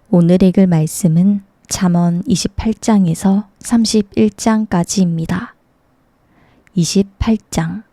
오늘 읽을 말씀은 잠언 28장에서 31장까지입니다. 28장.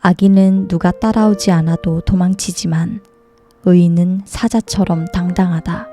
악인은 누가 따라오지 않아도 도망치지만 의인은 사자처럼 당당하다.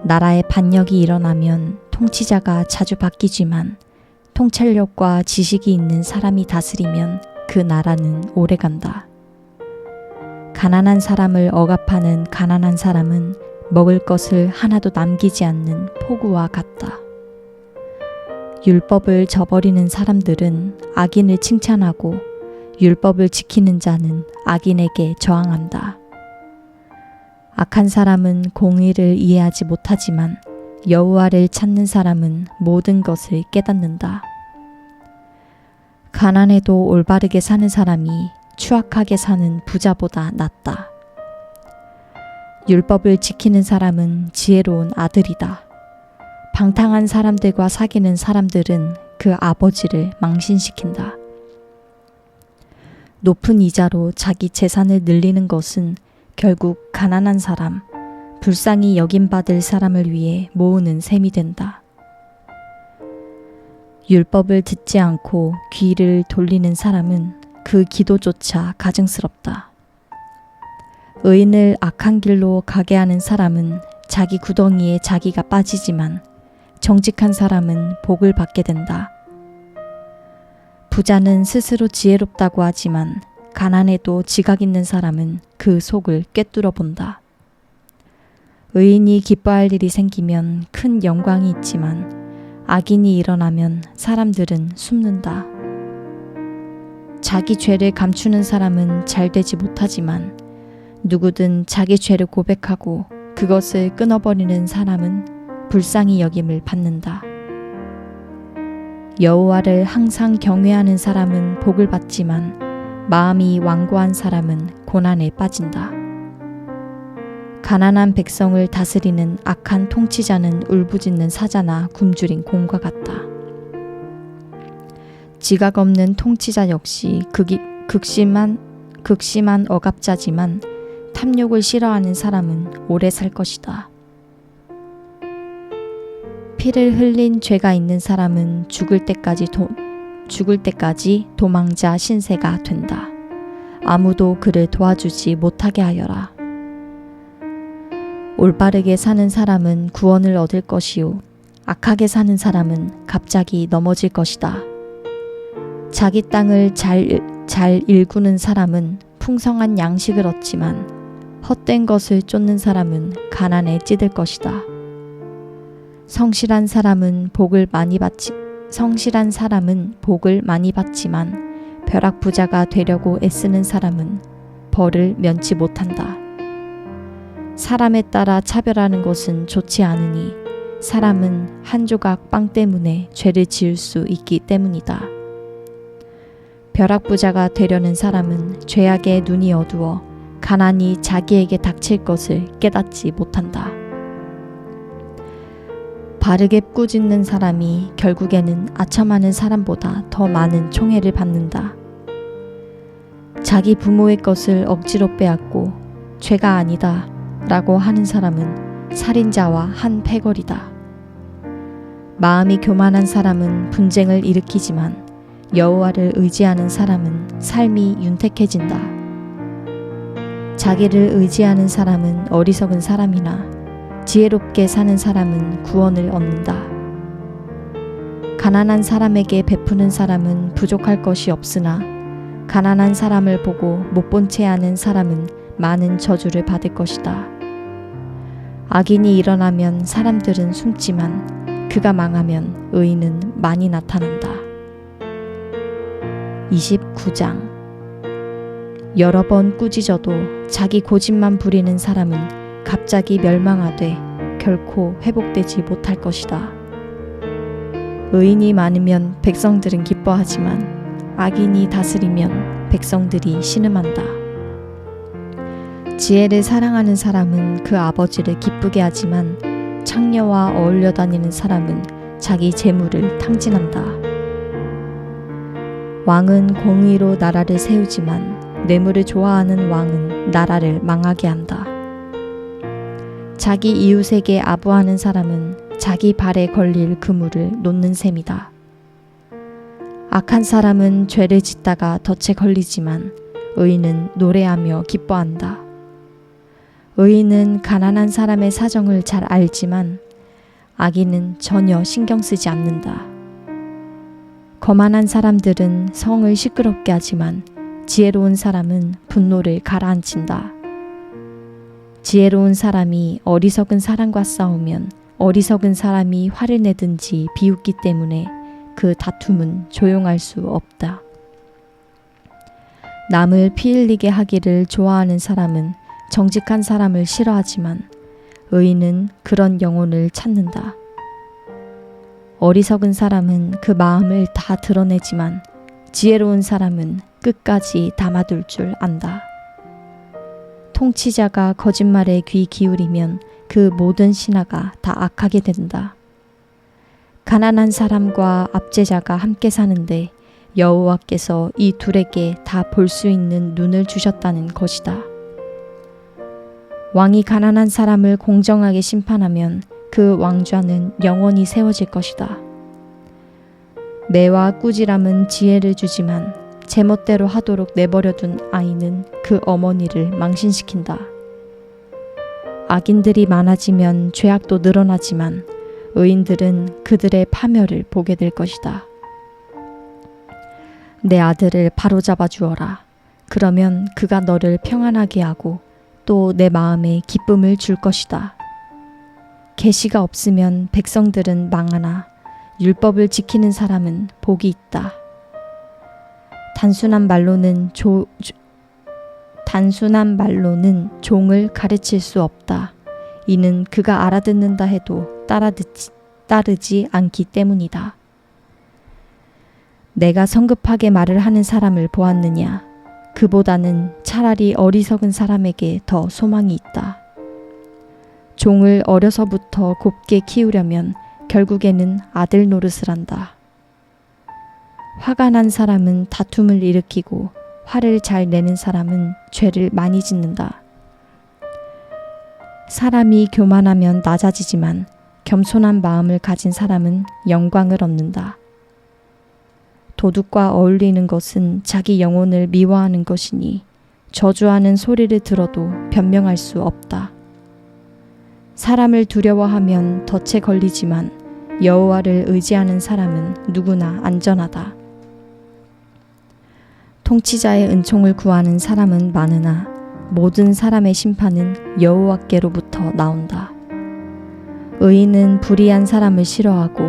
나라에 반역이 일어나면 통치자가 자주 바뀌지만 통찰력과 지식이 있는 사람이 다스리면 그 나라는 오래간다. 가난한 사람을 억압하는 가난한 사람은 먹을 것을 하나도 남기지 않는 폭우와 같다. 율법을 저버리는 사람들은 악인을 칭찬하고 율법을 지키는 자는 악인에게 저항한다. 악한 사람은 공의를 이해하지 못하지만 여호와를 찾는 사람은 모든 것을 깨닫는다. 가난해도 올바르게 사는 사람이 추악하게 사는 부자보다 낫다. 율법을 지키는 사람은 지혜로운 아들이다. 방탕한 사람들과 사귀는 사람들은 그 아버지를 망신시킨다. 높은 이자로 자기 재산을 늘리는 것은 결국 가난한 사람, 불쌍히 여김받을 사람을 위해 모으는 셈이 된다. 율법을 듣지 않고 귀를 돌리는 사람은 그 기도조차 가증스럽다. 의인을 악한 길로 가게 하는 사람은 자기 구덩이에 자기가 빠지지만 정직한 사람은 복을 받게 된다. 부자는 스스로 지혜롭다고 하지만 가난해도 지각 있는 사람은 그 속을 꿰뚫어 본다. 의인이 기뻐할 일이 생기면 큰 영광이 있지만 악인이 일어나면 사람들은 숨는다. 자기 죄를 감추는 사람은 잘 되지 못하지만 누구든 자기 죄를 고백하고 그것을 끊어버리는 사람은 불쌍히 여김을 받는다. 여호와를 항상 경외하는 사람은 복을 받지만 마음이 완고한 사람은 고난에 빠진다. 가난한 백성을 다스리는 악한 통치자는 울부짖는 사자나 굶주린 곰과 같다. 지각 없는 통치자 역시 극심한 억압자지만 탐욕을 싫어하는 사람은 오래 살 것이다. 피를 흘린 죄가 있는 사람은 죽을 때까지 도망자 신세가 된다. 아무도 그를 도와주지 못하게 하여라. 올바르게 사는 사람은 구원을 얻을 것이요 악하게 사는 사람은 갑자기 넘어질 것이다. 자기 땅을 잘 일구는 사람은 풍성한 양식을 얻지만 헛된 것을 쫓는 사람은 가난에 찌들 것이다. 성실한 사람은 복을 많이 받지만 벼락부자가 되려고 애쓰는 사람은 벌을 면치 못한다. 사람에 따라 차별하는 것은 좋지 않으니 사람은 한 조각 빵 때문에 죄를 지을 수 있기 때문이다. 벼락부자가 되려는 사람은 죄악에 눈이 어두워 가난이 자기에게 닥칠 것을 깨닫지 못한다. 바르게 꾸짖는 사람이 결국에는 아첨하는 사람보다 더 많은 총애를 받는다. 자기 부모의 것을 억지로 빼앗고 죄가 아니다 라고 하는 사람은 살인자와 한 패거리다. 마음이 교만한 사람은 분쟁을 일으키지만 여호와를 의지하는 사람은 삶이 윤택해진다. 자기를 의지하는 사람은 어리석은 사람이나 지혜롭게 사는 사람은 구원을 얻는다. 가난한 사람에게 베푸는 사람은 부족할 것이 없으나 가난한 사람을 보고 못 본 채 하는 사람은 많은 저주를 받을 것이다. 악인이 일어나면 사람들은 숨지만 그가 망하면 의인은 많이 나타난다. 29장. 여러 번 꾸짖어도 자기 고집만 부리는 사람은 갑자기 멸망하되 결코 회복되지 못할 것이다. 의인이 많으면 백성들은 기뻐하지만 악인이 다스리면 백성들이 신음한다. 지혜를 사랑하는 사람은 그 아버지를 기쁘게 하지만 창녀와 어울려 다니는 사람은 자기 재물을 탕진한다. 왕은 공의로 나라를 세우지만 뇌물을 좋아하는 왕은 나라를 망하게 한다. 자기 이웃에게 아부하는 사람은 자기 발에 걸릴 그물을 놓는 셈이다. 악한 사람은 죄를 짓다가 덫에 걸리지만 의인은 노래하며 기뻐한다. 의인은 가난한 사람의 사정을 잘 알지만 악인은 전혀 신경 쓰지 않는다. 거만한 사람들은 성을 시끄럽게 하지만 지혜로운 사람은 분노를 가라앉힌다. 지혜로운 사람이 어리석은 사람과 싸우면 어리석은 사람이 화를 내든지 비웃기 때문에 그 다툼은 조용할 수 없다. 남을 피 흘리게 하기를 좋아하는 사람은 정직한 사람을 싫어하지만 의인은 그런 영혼을 찾는다. 어리석은 사람은 그 마음을 다 드러내지만 지혜로운 사람은 끝까지 담아둘 줄 안다. 통치자가 거짓말에 귀 기울이면 그 모든 신하가 다 악하게 된다. 가난한 사람과 압제자가 함께 사는데 여호와께서 이 둘에게 다 볼 수 있는 눈을 주셨다는 것이다. 왕이 가난한 사람을 공정하게 심판하면 그 왕좌는 영원히 세워질 것이다. 매와 꾸지람은 지혜를 주지만 제멋대로 하도록 내버려둔 아이는 그 어머니를 망신시킨다. 악인들이 많아지면 죄악도 늘어나지만 의인들은 그들의 파멸을 보게 될 것이다. 내 아들을 바로잡아 주어라. 그러면 그가 너를 평안하게 하고 또 내 마음에 기쁨을 줄 것이다. 계시가 없으면 백성들은 망하나 율법을 지키는 사람은 복이 있다. 단순한 말로는 종을 가르칠 수 없다. 이는 그가 알아듣는다 해도 따르지 않기 때문이다. 내가 성급하게 말을 하는 사람을 보았느냐? 그보다는 차라리 어리석은 사람에게 더 소망이 있다. 종을 어려서부터 곱게 키우려면 결국에는 아들 노릇을 한다. 화가 난 사람은 다툼을 일으키고 화를 잘 내는 사람은 죄를 많이 짓는다. 사람이 교만하면 낮아지지만 겸손한 마음을 가진 사람은 영광을 얻는다. 도둑과 어울리는 것은 자기 영혼을 미워하는 것이니 저주하는 소리를 들어도 변명할 수 없다. 사람을 두려워하면 덫에 걸리지만 여호와를 의지하는 사람은 누구나 안전하다. 통치자의 은총을 구하는 사람은 많으나 모든 사람의 심판은 여호와께로부터 나온다. 의인은 불의한 사람을 싫어하고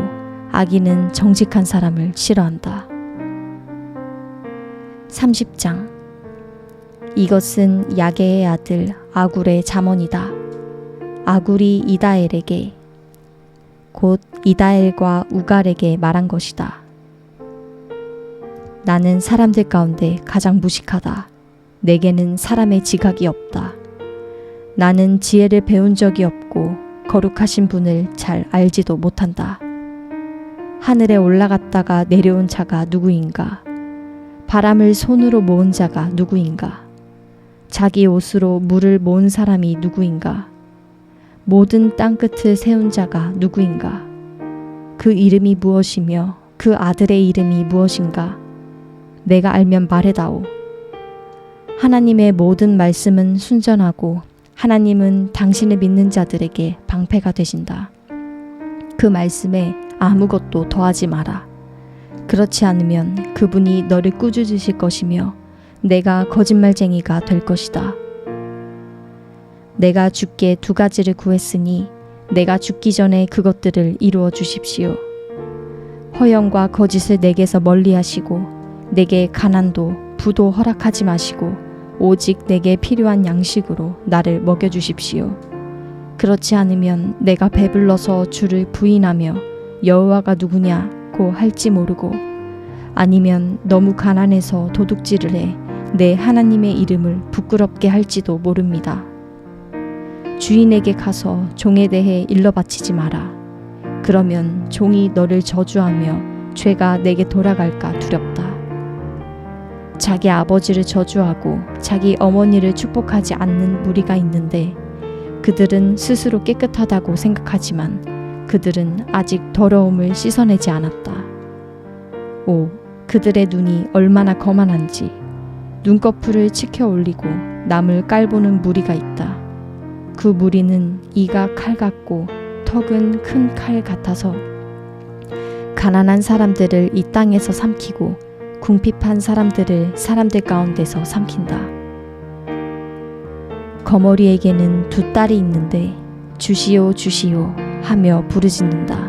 악인은 정직한 사람을 싫어한다. 30장. 이것은 야게의 아들 아굴의 잠언이다. 아굴이 이다엘에게 곧 이다엘과 우갈에게 말한 것이다. 나는 사람들 가운데 가장 무식하다. 내게는 사람의 지각이 없다. 나는 지혜를 배운 적이 없고 거룩하신 분을 잘 알지도 못한다. 하늘에 올라갔다가 내려온 자가 누구인가? 바람을 손으로 모은 자가 누구인가? 자기 옷으로 물을 모은 사람이 누구인가? 모든 땅끝을 세운 자가 누구인가? 그 이름이 무엇이며 그 아들의 이름이 무엇인가? 내가 알면 말해다오. 하나님의 모든 말씀은 순전하고 하나님은 당신을 믿는 자들에게 방패가 되신다. 그 말씀에 아무것도 더하지 마라. 그렇지 않으면 그분이 너를 꾸짖으실 것이며 내가 거짓말쟁이가 될 것이다. 내가 주께 두 가지를 구했으니 내가 죽기 전에 그것들을 이루어 주십시오. 허영과 거짓을 내게서 멀리 하시고 내게 가난도 부도 허락하지 마시고 오직 내게 필요한 양식으로 나를 먹여주십시오. 그렇지 않으면 내가 배불러서 주를 부인하며 여호와가 누구냐고 할지 모르고 아니면 너무 가난해서 도둑질을 해 내 하나님의 이름을 부끄럽게 할지도 모릅니다. 주인에게 가서 종에 대해 일러 바치지 마라. 그러면 종이 너를 저주하며 죄가 내게 돌아갈까 두렵다. 자기 아버지를 저주하고 자기 어머니를 축복하지 않는 무리가 있는데 그들은 스스로 깨끗하다고 생각하지만 그들은 아직 더러움을 씻어내지 않았다. 오, 그들의 눈이 얼마나 거만한지. 눈꺼풀을 치켜 올리고 남을 깔보는 무리가 있다. 그 무리는 이가 칼 같고 턱은 큰 칼 같아서 가난한 사람들을 이 땅에서 삼키고 궁핍한 사람들을 사람들 가운데서 삼킨다. 거머리에게는 두 딸이 있는데 주시오 주시오 하며 부르짖는다.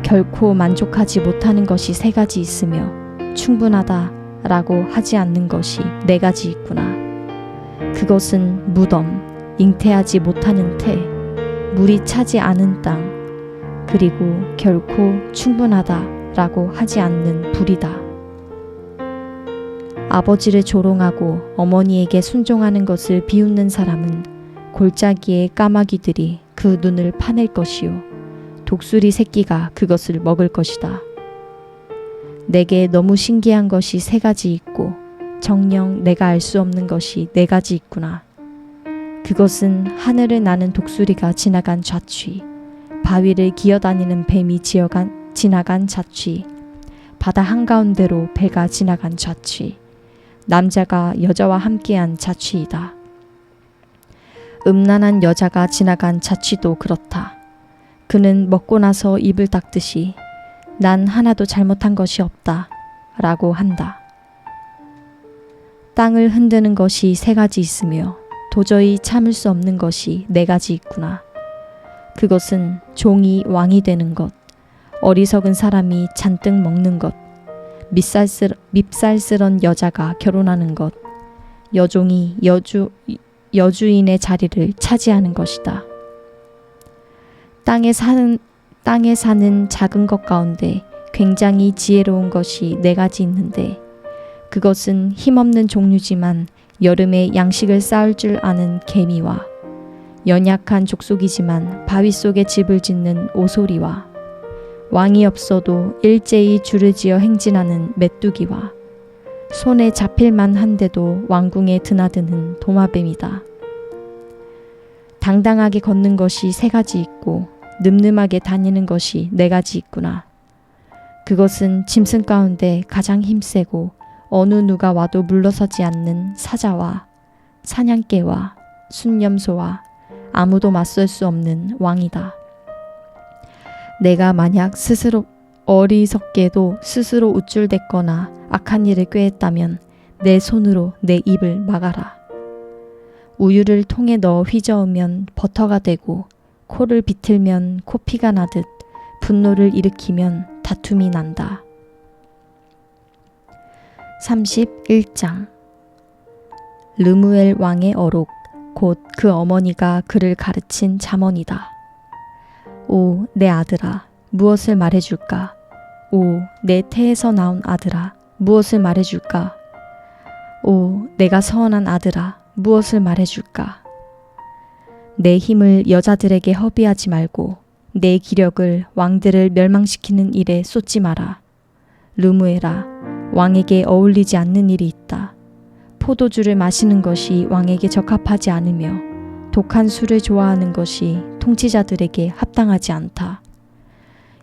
결코 만족하지 못하는 것이 세 가지 있으며 충분하다 라고 하지 않는 것이 네 가지 있구나. 그것은 무덤, 잉태하지 못하는 태, 물이 차지 않은 땅, 그리고 결코 충분하다 라고 하지 않는 불이다. 아버지를 조롱하고 어머니에게 순종하는 것을 비웃는 사람은 골짜기의 까마귀들이 그 눈을 파낼 것이요 독수리 새끼가 그것을 먹을 것이다. 내게 너무 신기한 것이 세 가지 있고 정녕 내가 알 수 없는 것이 네 가지 있구나. 그것은 하늘을 나는 독수리가 지나간 좌취, 바위를 기어다니는 뱀이 지나간 좌취, 바다 한가운데로 배가 지나간 좌취, 남자가 여자와 함께한 자취이다. 음란한 여자가 지나간 자취도 그렇다. 그는 먹고 나서 입을 닦듯이 난 하나도 잘못한 것이 없다 라고 한다. 땅을 흔드는 것이 세 가지 있으며 도저히 참을 수 없는 것이 네 가지 있구나. 그것은 종이 왕이 되는 것, 어리석은 사람이 잔뜩 먹는 것, 밉살스런 여자가 결혼하는 것, 여종이 여주인의 자리를 차지하는 것이다. 땅에 사는 작은 것 가운데 굉장히 지혜로운 것이 네 가지 있는데 그것은 힘없는 종류지만 여름에 양식을 쌓을 줄 아는 개미와 연약한 족속이지만 바위 속에 집을 짓는 오소리와 왕이 없어도 일제히 줄을 지어 행진하는 메뚜기와 손에 잡힐만 한데도 왕궁에 드나드는 도마뱀이다. 당당하게 걷는 것이 세 가지 있고 늠름하게 다니는 것이 네 가지 있구나. 그것은 짐승 가운데 가장 힘세고 어느 누가 와도 물러서지 않는 사자와 사냥개와 순념소와 아무도 맞설 수 없는 왕이다. 내가 만약 스스로 어리석게도 스스로 우쭐댔거나 악한 일을 꾀했다면 내 손으로 내 입을 막아라. 우유를 통에 넣어 휘저으면 버터가 되고 코를 비틀면 코피가 나듯 분노를 일으키면 다툼이 난다. 31장 르무엘 왕의 어록 곧 그 어머니가 그를 가르친 잠언이다. 오, 내 아들아, 무엇을 말해줄까? 오, 내 태에서 나온 아들아, 무엇을 말해줄까? 오, 내가 서원한 아들아, 무엇을 말해줄까? 내 힘을 여자들에게 허비하지 말고 내 기력을 왕들을 멸망시키는 일에 쏟지 마라. 르무엘아, 왕에게 어울리지 않는 일이 있다. 포도주를 마시는 것이 왕에게 적합하지 않으며 독한 술을 좋아하는 것이 통치자들에게 합당하지 않다.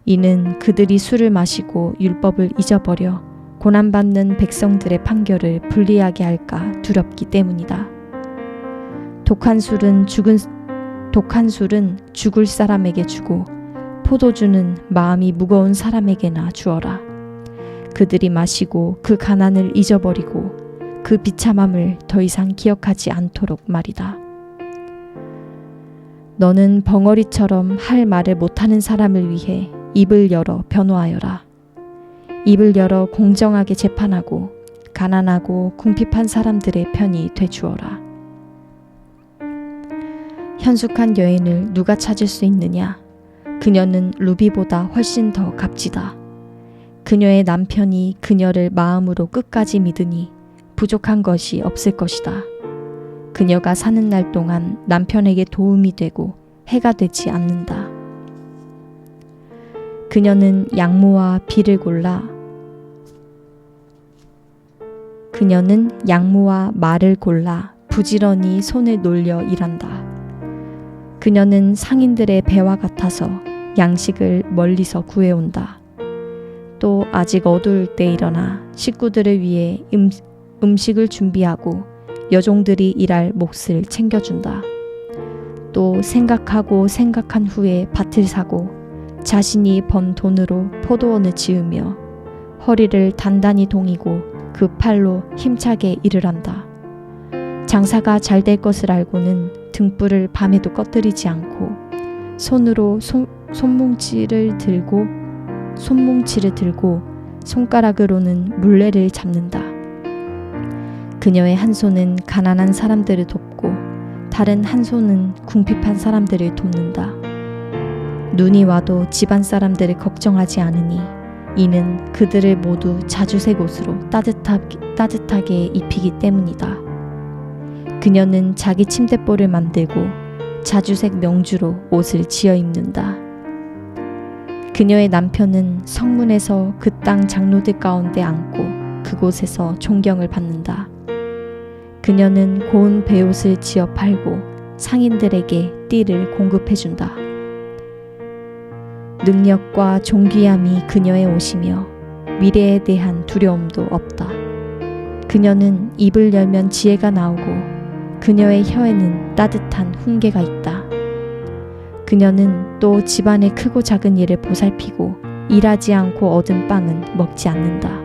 이는 그들이 술을 마시고 율법을 잊어버려 고난받는 백성들의 판결을 불리하게 할까 두렵기 때문이다. 독한 술은 죽을 사람에게 주고 포도주는 마음이 무거운 사람에게나 주어라. 그들이 마시고 그 가난을 잊어버리고 그 비참함을 더 이상 기억하지 않도록 말이다. 너는 벙어리처럼 할 말을 못하는 사람을 위해 입을 열어 변호하여라. 입을 열어 공정하게 재판하고 가난하고 궁핍한 사람들의 편이 되주어라. 현숙한 여인을 누가 찾을 수 있느냐? 그녀는 루비보다 훨씬 더 값지다. 그녀의 남편이 그녀를 마음으로 끝까지 믿으니 부족한 것이 없을 것이다. 그녀가 사는 날 동안 남편에게 도움이 되고 해가 되지 않는다. 그녀는 양모와 비를 골라 그녀는 양모와 말을 골라 부지런히 손을 놀려 일한다. 그녀는 상인들의 배와 같아서 양식을 멀리서 구해온다. 또 아직 어두울 때 일어나 식구들을 위해 음식을 준비하고 여종들이 일할 몫을 챙겨준다. 또 생각하고 생각한 후에 밭을 사고 자신이 번 돈으로 포도원을 지으며 허리를 단단히 동이고 그 팔로 힘차게 일을 한다. 장사가 잘 될 것을 알고는 등불을 밤에도 꺼뜨리지 않고 손으로 손뭉치를 들고 손가락으로는 물레를 잡는다. 그녀의 한 손은 가난한 사람들을 돕고 다른 한 손은 궁핍한 사람들을 돕는다. 눈이 와도 집안 사람들을 걱정하지 않으니 이는 그들을 모두 자주색 옷으로 따뜻하게 입히기 때문이다. 그녀는 자기 침대볼을 만들고 자주색 명주로 옷을 지어 입는다. 그녀의 남편은 성문에서 그 땅 장로들 가운데 앉고 그곳에서 존경을 받는다. 그녀는 고운 베옷을 지어 팔고 상인들에게 띠를 공급해준다. 능력과 존귀함이 그녀의 옷이며 미래에 대한 두려움도 없다. 그녀는 입을 열면 지혜가 나오고 그녀의 혀에는 따뜻한 훈계가 있다. 그녀는 또 집안의 크고 작은 일을 보살피고 일하지 않고 얻은 빵은 먹지 않는다.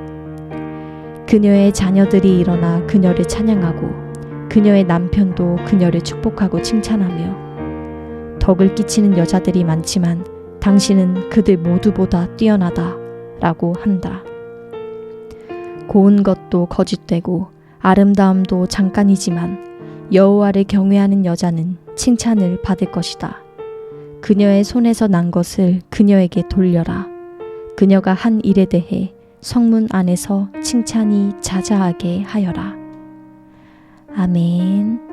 그녀의 자녀들이 일어나 그녀를 찬양하고 그녀의 남편도 그녀를 축복하고 칭찬하며 덕을 끼치는 여자들이 많지만 당신은 그들 모두보다 뛰어나다 라고 한다. 고운 것도 거짓되고 아름다움도 잠깐이지만 여호와를 경외하는 여자는 칭찬을 받을 것이다. 그녀의 손에서 난 것을 그녀에게 돌려라. 그녀가 한 일에 대해 성문 안에서 칭찬이 자자하게 하여라. 아멘.